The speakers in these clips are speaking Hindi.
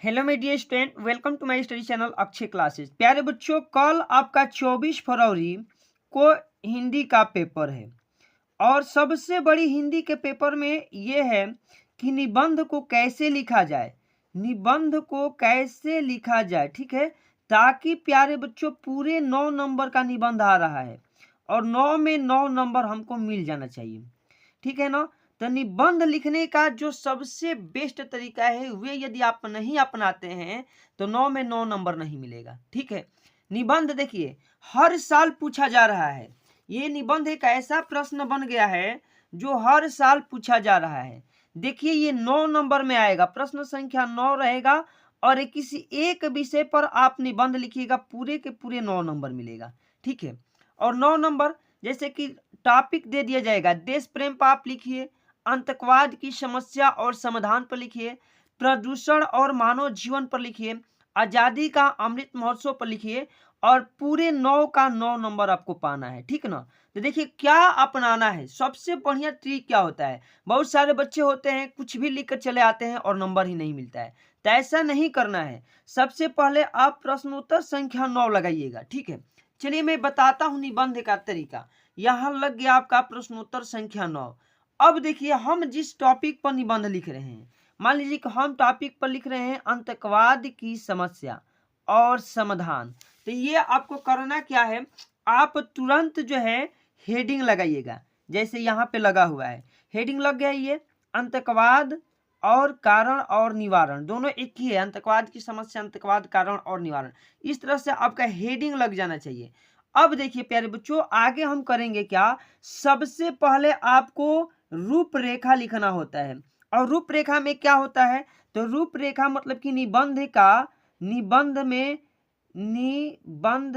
हेलो मेरे dear student, welcome to my study channel Akshay classes. प्यारे बच्चों, कल आपका 24 फरवरी को हिंदी का पेपर है और सबसे बड़ी हिंदी के पेपर में ये है कि निबंध को कैसे लिखा जाए, निबंध को कैसे लिखा जाए, ठीक है। ताकि प्यारे बच्चों पूरे 9 नंबर का निबंध आ रहा है और 9 में 9 नंबर हमको मिल जाना चाहिए, ठीक है ना। तो निबंध लिखने का जो सबसे बेस्ट तरीका है वे यदि आप नहीं अपनाते हैं तो 9 में 9 नंबर नहीं मिलेगा, ठीक है। निबंध देखिए हर साल पूछा जा रहा है। ये निबंध एक ऐसा प्रश्न बन गया है जो हर साल पूछा जा रहा है। देखिए ये 9 नंबर में आएगा, प्रश्न संख्या 9 रहेगा और किसी एक विषय पर आप निबंध लिखिएगा, पूरे के पूरे 9 नंबर मिलेगा, ठीक है। और 9 नंबर जैसे कि टॉपिक दे दिया जाएगा, देश प्रेम पर आप लिखिए, आतंकवाद की समस्या और समाधान पर लिखिए, प्रदूषण और मानव जीवन पर लिखिए, आजादी का अमृत महोत्सव पर लिखिए और पूरे 9 का 9 नंबर आपको पाना है, ठीक ना। तो देखिए क्या अपनाना है, सबसे बढ़िया ट्रिक क्या होता है। बहुत सारे बच्चे होते हैं कुछ भी लिखकर चले आते हैं और नंबर ही नहीं मिलता है, तो ऐसा नहीं करना है। सबसे पहले आप प्रश्नोत्तर संख्या 9 लगाइएगा, ठीक है। चलिए मैं बताता हूं निबंध का तरीका। यहां लग गया आपका प्रश्नोत्तर संख्या 9। अब देखिए हम जिस टॉपिक पर निबंध लिख रहे हैं, मान लीजिए कि हम टॉपिक पर लिख रहे हैं आतंकवाद की समस्या और समाधान, तो ये आपको करना क्या है, आप तुरंत जो है हेडिंग लगाइएगा। जैसे यहाँ पे लगा हुआ है, हेडिंग लग गया, ये आतंकवाद और कारण और निवारण दोनों एक ही है, आतंकवाद की समस्या, आतंकवाद, कारण और निवारण, इस तरह से आपका हेडिंग लग जाना चाहिए। अब देखिए प्यारे बच्चों आगे हम करेंगे क्या, सबसे पहले आपको रूपरेखा लिखना होता है। और रूपरेखा में क्या होता है, तो रूपरेखा मतलब कि निबंध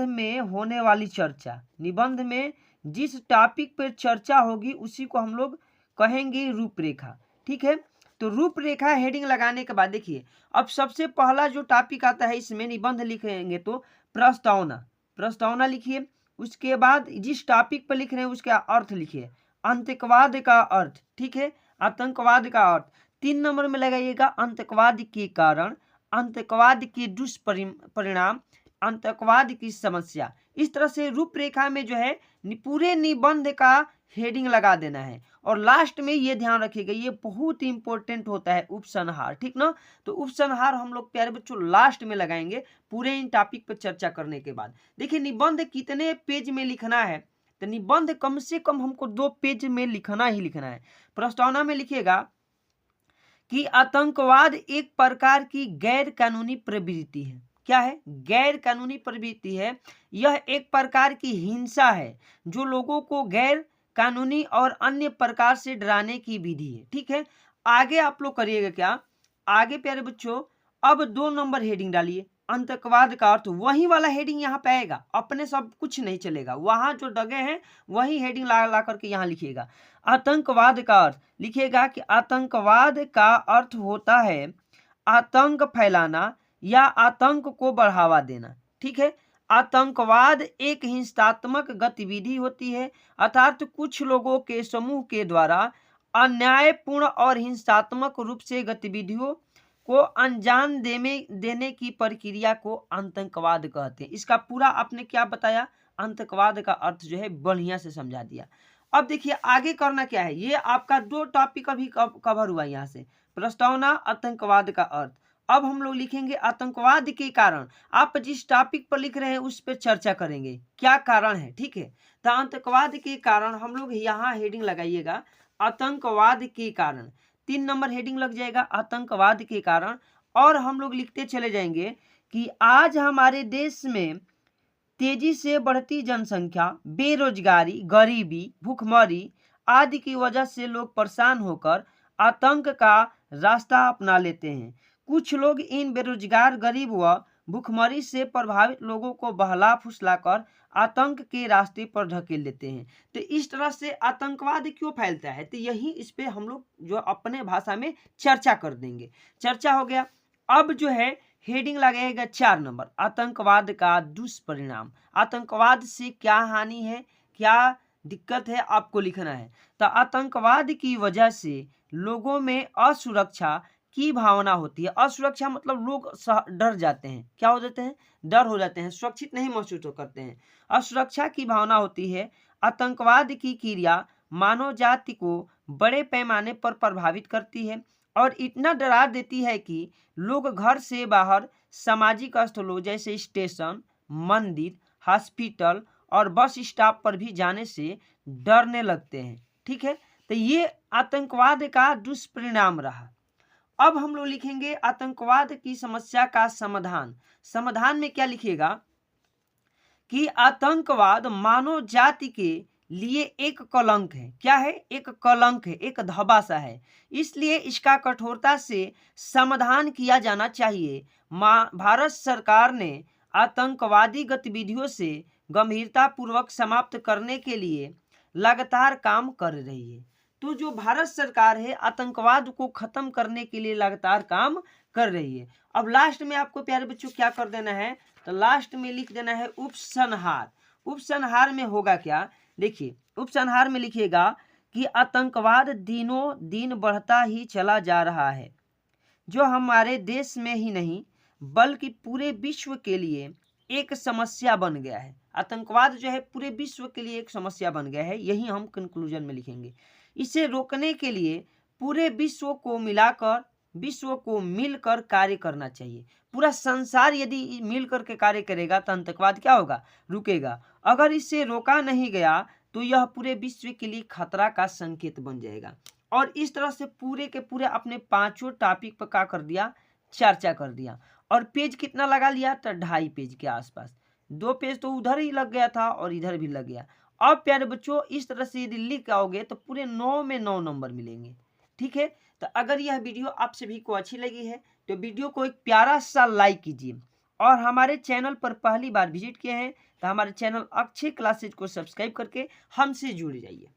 में होने वाली चर्चा, निबंध में जिस टॉपिक पर चर्चा होगी उसी को हम लोग कहेंगे रूपरेखा, ठीक है। तो रूपरेखा हेडिंग लगाने के बाद देखिए अब सबसे पहला जो टॉपिक आता है इसमें निबंध लिखेंगे तो प्रस्तावना लिखिए। उसके बाद जिस टॉपिक पर लिख रहे हैं उसका अर्थ लिखिए, आतंकवाद का अर्थ, ठीक है, आतंकवाद का अर्थ। 3 नंबर में लगाइएगा आतंकवाद के कारण, आतंकवाद के दुष्परिणाम, आतंकवाद की समस्या। इस तरह से रूपरेखा में जो है पूरे निबंध का हेडिंग लगा देना है। और लास्ट में ये ध्यान रखिएगा, ये बहुत इंपॉर्टेंट होता है उपसंहार, ठीक ना। तो उपसंहार हम लोग प्यारे बच्चों लास्ट में लगाएंगे पूरे इन टॉपिक पर चर्चा करने के बाद। देखिए निबंध कितने पेज में लिखना है, तो निबंध कम से कम हमको 2 पेज में लिखना ही लिखना है। प्रस्तावना में लिखिएगा कि आतंकवाद एक प्रकार की गैर कानूनी प्रवृत्ति है। क्या है, गैर कानूनी प्रवृत्ति है। यह एक प्रकार की हिंसा है जो लोगों को गैर कानूनी और अन्य प्रकार से डराने की विधि है, ठीक है। आगे आप लोग करिएगा क्या, आगे प्यारे बच्चों अब 2 नंबर हेडिंग डालिए, आतंकवाद का अर्थ, वही वाला हेडिंग यहाँ पे आएगा, अपने सब कुछ नहीं चलेगा, वहां जो डगे हैं वही हेडिंग ला करके यहाँ लिखिएगा। आतंकवाद का अर्थ लिखिएगा कि आतंकवाद का अर्थ होता है आतंक फैलाना या आतंक को बढ़ावा देना, ठीक है। आतंकवाद एक हिंसात्मक गतिविधि होती है, अर्थात कुछ लोगों के समूह के द्वारा अन्यायपूर्ण और हिंसात्मक रूप से गतिविधियों को अंजाम देने की प्रक्रिया को आतंकवाद कहते हैं। इसका पूरा आपने क्या बताया, आतंकवाद का अर्थ जो है बढ़िया से समझा दिया। अब देखिए आगे करना क्या है, ये आपका 2 टॉपिक अभी कवर हुआ यहाँ से, प्रस्तावना, आतंकवाद का अर्थ। अब हम लोग लिखेंगे आतंकवाद के कारण, आप जिस टॉपिक पर लिख रहे हैं उस पर चर्चा करेंगे क्या कारण है, ठीक है। तो आतंकवाद के कारण हम लोग यहाँ हेडिंग लगाइएगा, आतंकवाद के कारण। 3 नंबर हेडिंग लग जाएगा आतंकवाद के कारण। और हम लोग लिखते चले जाएंगे कि आज हमारे देश में तेजी से बढ़ती जनसंख्या, बेरोजगारी, गरीबी, भूखमरी आदि की वजह से लोग परेशान होकर आतंक का रास्ता अपना लेते हैं। कुछ लोग इन बेरोजगार, गरीब व भूखमरी से प्रभावित लोगों को बहला फुसलाकर आतंक के रास्ते पर ढकेल देते हैं। तो इस तरह से आतंकवाद क्यों फैलता है, तो यही इस पे हम लोग जो अपने भाषा में चर्चा कर देंगे। चर्चा हो गया। अब जो है हेडिंग लगाएगा 4 नंबर, आतंकवाद का दुष्परिणाम। आतंकवाद से क्या हानि है, क्या दिक्कत है, आपको लिखना है। तो आतंकवाद की वजह से लोगों में असुरक्षा की भावना होती है। असुरक्षा मतलब लोग डर जाते हैं, क्या हो जाते हैं, डर हो जाते हैं, सुरक्षित नहीं महसूस करते हैं। असुरक्षा की भावना होती है। आतंकवाद की क्रिया मानव जाति को बड़े पैमाने पर प्रभावित करती है और इतना डरा देती है कि लोग घर से बाहर सामाजिक स्थलों जैसे स्टेशन, मंदिर, हॉस्पिटल और बस स्टॉप पर भी जाने से डरने लगते हैं। ठीक है, तो ये आतंकवाद का दुष्परिणाम रहा। अब हम लोग लिखेंगे आतंकवाद की समस्या का समाधान। समाधान में क्या लिखिएगा कि आतंकवाद मानव जाति के लिए एक कलंक है। क्या है, एक कलंक है, एक धब्बा है, इसलिए इसका कठोरता से समाधान किया जाना चाहिए। भारत सरकार ने आतंकवादी गतिविधियों से गंभीरता पूर्वक समाप्त करने के लिए लगातार काम कर रही है। तो जो भारत सरकार है आतंकवाद को खत्म करने के लिए लगातार काम कर रही है। अब लास्ट में आपको प्यारे बच्चों क्या कर देना है, तो लास्ट में लिख देना है उपसंहार। उपसंहार में होगा क्या, देखिए उपसंहार में लिखिएगा कि आतंकवाद दिनों दिन बढ़ता ही चला जा रहा है, जो हमारे देश में ही नहीं बल्कि पूरे विश्व के लिए एक समस्या बन गया है। आतंकवाद जो है पूरे विश्व के लिए एक समस्या बन गया है, यही हम कंक्लूजन में लिखेंगे। इसे रोकने के लिए पूरे विश्व को मिलकर कार्य करना चाहिए। पूरा संसार यदि मिलकर के कार्य करेगा तो आतंकवाद क्या होगा, रुकेगा। अगर इसे रोका नहीं गया तो यह पूरे विश्व के लिए खतरा का संकेत बन जाएगा। और इस तरह से पूरे के पूरे अपने पांचों टॉपिक पर क्या कर दिया, चर्चा कर दिया। और पेज कितना लगा लिया, तो 2.5 पेज के आसपास। 2 पेज तो उधर ही लग गया था और इधर भी लग गया। अब प्यारे बच्चों इस तरह से यदि लिख आओगे तो पूरे 9 में 9 नंबर मिलेंगे। ठीक है, तो अगर यह वीडियो आप सभी को अच्छी लगी है तो वीडियो को एक प्यारा सा लाइक कीजिए, और हमारे चैनल पर पहली बार विजिट किए हैं तो हमारे चैनल अक्षय क्लासेज को सब्सक्राइब करके हमसे जुड़ जाइए।